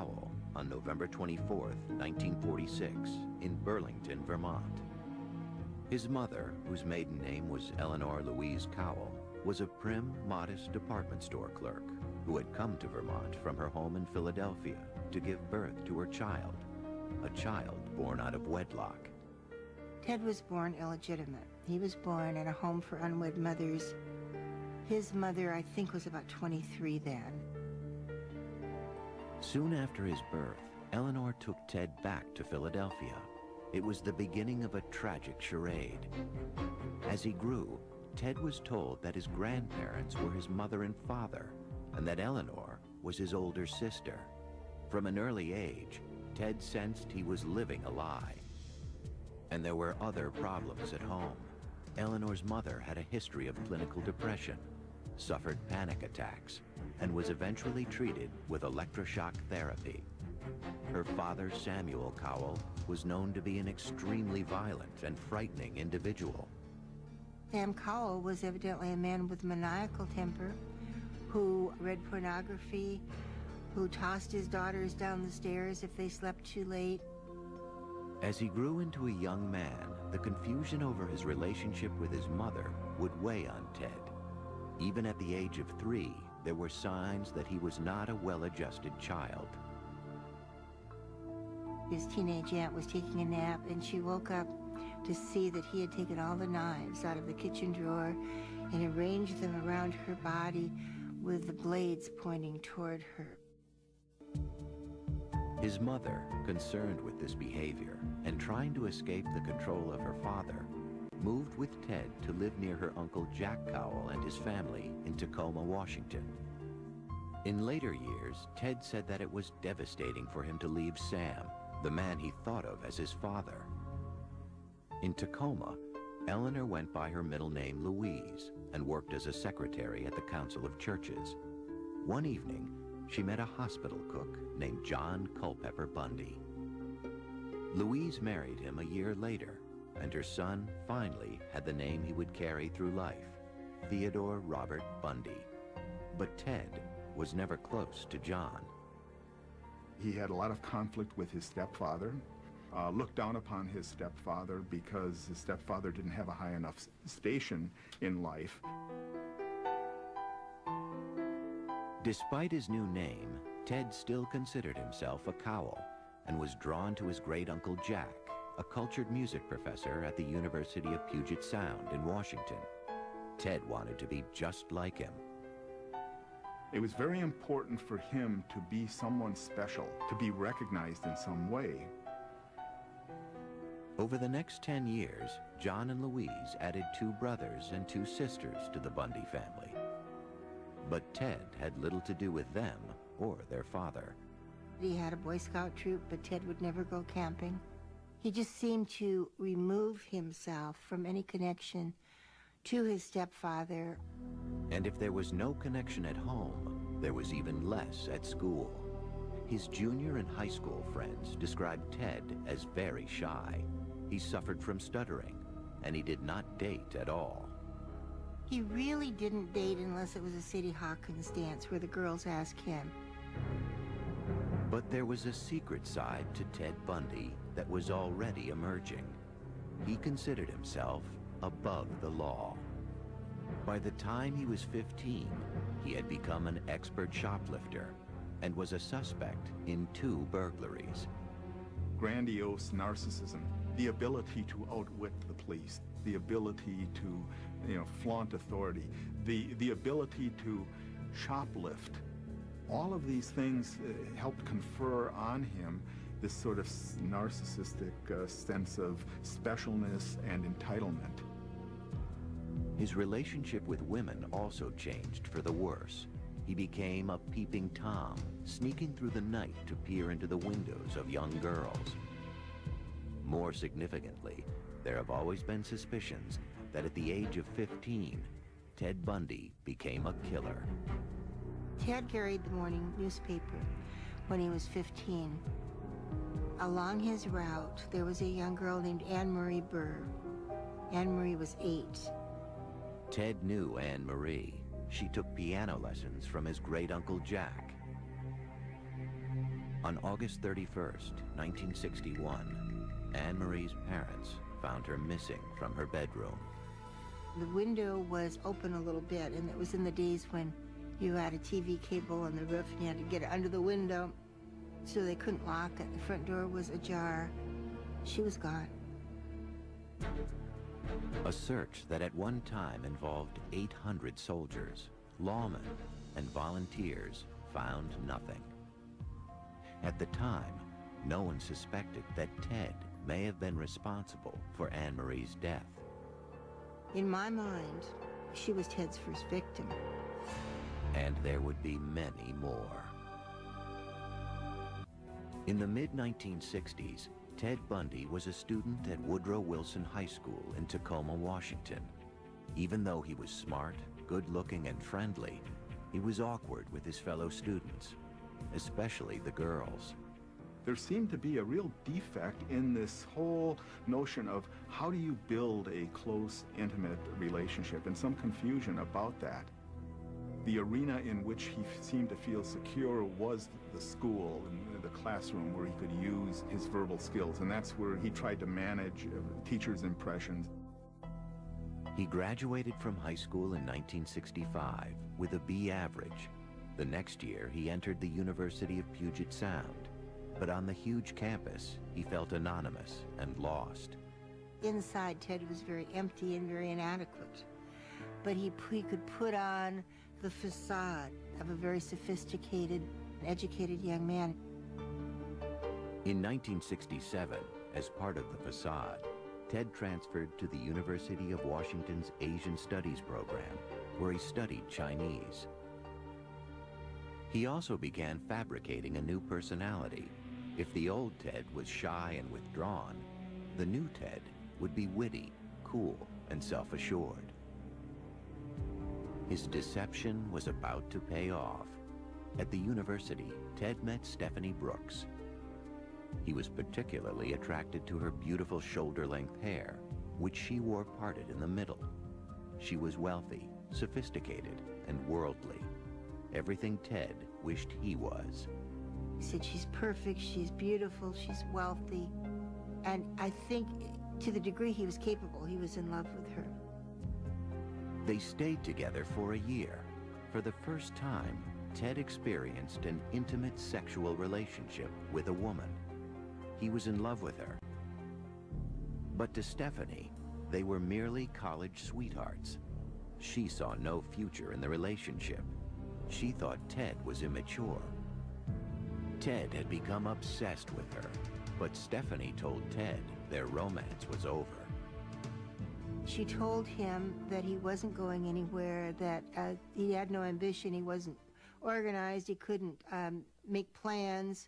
Cowell on November 24, 1946, in Burlington, Vermont. His mother, whose maiden name was Eleanor Louise Cowell, was a prim, modest department store clerk who had come to Vermont from her home in Philadelphia to give birth to her child, a child born out of wedlock. Ted was born illegitimate. He was born in a home for unwed mothers. His mother, I think, was about 23 then. Soon after his birth, Eleanor took Ted back to Philadelphia. It was the beginning of a tragic charade. As he grew, Ted was told that his grandparents were his mother and father, and that Eleanor was his older sister. From an early age, Ted sensed he was living a lie. And there were other problems at home. Eleanor's mother had a history of clinical depression, suffered panic attacks, and was eventually treated with electroshock therapy. Her father, Samuel Cowell, was known to be an extremely violent and frightening individual. Sam Cowell was evidently a man with maniacal temper, who read pornography, who tossed his daughters down the stairs if they slept too late. As he grew into a young man, the confusion over his relationship with his mother would weigh on Ted. Even at the age of 3, there were signs that he was not a well-adjusted child. His teenage aunt was taking a nap, and she woke up to see that he had taken all the knives out of the kitchen drawer and arranged them around her body with the blades pointing toward her. His mother, concerned with this behavior and trying to escape the control of her father, moved with Ted to live near her uncle Jack Cowell and his family in Tacoma, Washington. In later years, Ted said that it was devastating for him to leave Sam, the man he thought of as his father. In Tacoma, Eleanor went by her middle name Louise and worked as a secretary at the Council of Churches. One evening, she met a hospital cook named John Culpeper Bundy. Louise married him a year later, and her son finally had the name he would carry through life, Theodore Robert Bundy. But Ted was never close to John. He had a lot of conflict with his stepfather, looked down upon his stepfather because his stepfather didn't have a high enough station in life. Despite his new name, Ted still considered himself a Cowell and was drawn to his great-uncle Jack, a cultured music professor at the University of Puget Sound in Washington. Ted wanted to be just like him. It was very important for him to be someone special, to be recognized in some way. Over the next 10 years, John and Louise added 2 brothers and 2 sisters to the Bundy family. But Ted had little to do with them or their father. He had a Boy Scout troop, but Ted would never go camping. He just seemed to remove himself from any connection to his stepfather. And if there was no connection at home, there was even less at school. His junior and high school friends described Ted as very shy. He suffered from stuttering, and he did not date at all. He really didn't date unless it was a Sadie Hawkins dance where the girls asked him. But there was a secret side to Ted Bundy that was already emerging. He considered himself above the law. By the time he was 15, he had become an expert shoplifter and was a suspect in 2 burglaries. Grandiose narcissism, the ability to outwit the police, the ability to, flaunt authority, the ability to shoplift. All of these things helped confer on him this sort of narcissistic sense of specialness and entitlement. His relationship with women also changed for the worse. He became a peeping Tom, sneaking through the night to peer into the windows of young girls. More significantly, there have always been suspicions that at the age of 15, Ted Bundy became a killer. Ted carried the morning newspaper when he was 15. Along his route, there was a young girl named Anne Marie Burr. Anne Marie was 8. Ted knew Anne Marie. She took piano lessons from his great-uncle Jack. On August 31st, 1961, Anne Marie's parents found her missing from her bedroom. The window was open a little bit, and it was in the days when you had a TV cable on the roof and you had to get it under the window, so they couldn't lock it. The front door was ajar. She was gone. A search that at one time involved 800 soldiers, lawmen, and volunteers found nothing. At the time, no one suspected that Ted may have been responsible for Anne Marie's death. In my mind, she was Ted's first victim. And there would be many more. In the mid-1960s, Ted Bundy was a student at Woodrow Wilson High School in Tacoma, Washington. Even though he was smart, good-looking, and friendly, he was awkward with his fellow students, especially the girls. There seemed to be a real defect in this whole notion of how do you build a close, intimate relationship, and some confusion about that. The arena in which he seemed to feel secure was the school and the classroom, where he could use his verbal skills, and that's where he tried to manage teachers' impressions. He graduated from high school in 1965 with a B average. The next year, he entered the University of Puget Sound, but on the huge campus, he felt anonymous and lost. Inside, Ted was very empty and very inadequate, but he could put on the facade of a very sophisticated, educated young man. In 1967, as part of the facade, Ted transferred to the University of Washington's Asian Studies program, where he studied Chinese. He also began fabricating a new personality. If the old Ted was shy and withdrawn, the new Ted would be witty, cool, and self-assured. His deception was about to pay off. At the university, Ted met Stephanie Brooks. He was particularly attracted to her beautiful shoulder-length hair, which she wore parted in the middle. She was wealthy, sophisticated, and worldly. Everything Ted wished he was. He said, she's perfect, she's beautiful, she's wealthy. And I think to the degree he was capable, he was in love with her. They stayed together for a year. For the first time, Ted experienced an intimate sexual relationship with a woman. He was in love with her. But to Stephanie, they were merely college sweethearts. She saw no future in the relationship. She thought Ted was immature. Ted had become obsessed with her, but Stephanie told Ted their romance was over. She told him that he wasn't going anywhere, that he had no ambition, he wasn't organized, he couldn't make plans.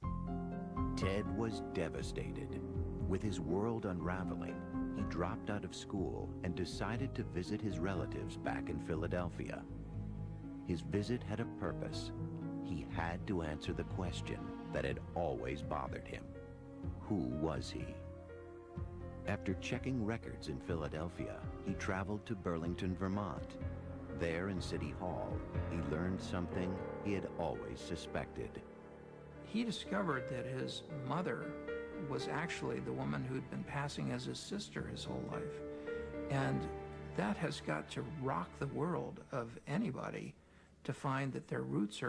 Ted was devastated. With his world unraveling, he dropped out of school and decided to visit his relatives back in Philadelphia. His visit had a purpose. He had to answer the question that had always bothered him. Who was he? After checking records in Philadelphia, he traveled to Burlington, Vermont. There in City Hall, he learned something he had always suspected. He discovered that his mother was actually the woman who'd been passing as his sister his whole life. And that has got to rock the world of anybody, to find that their roots are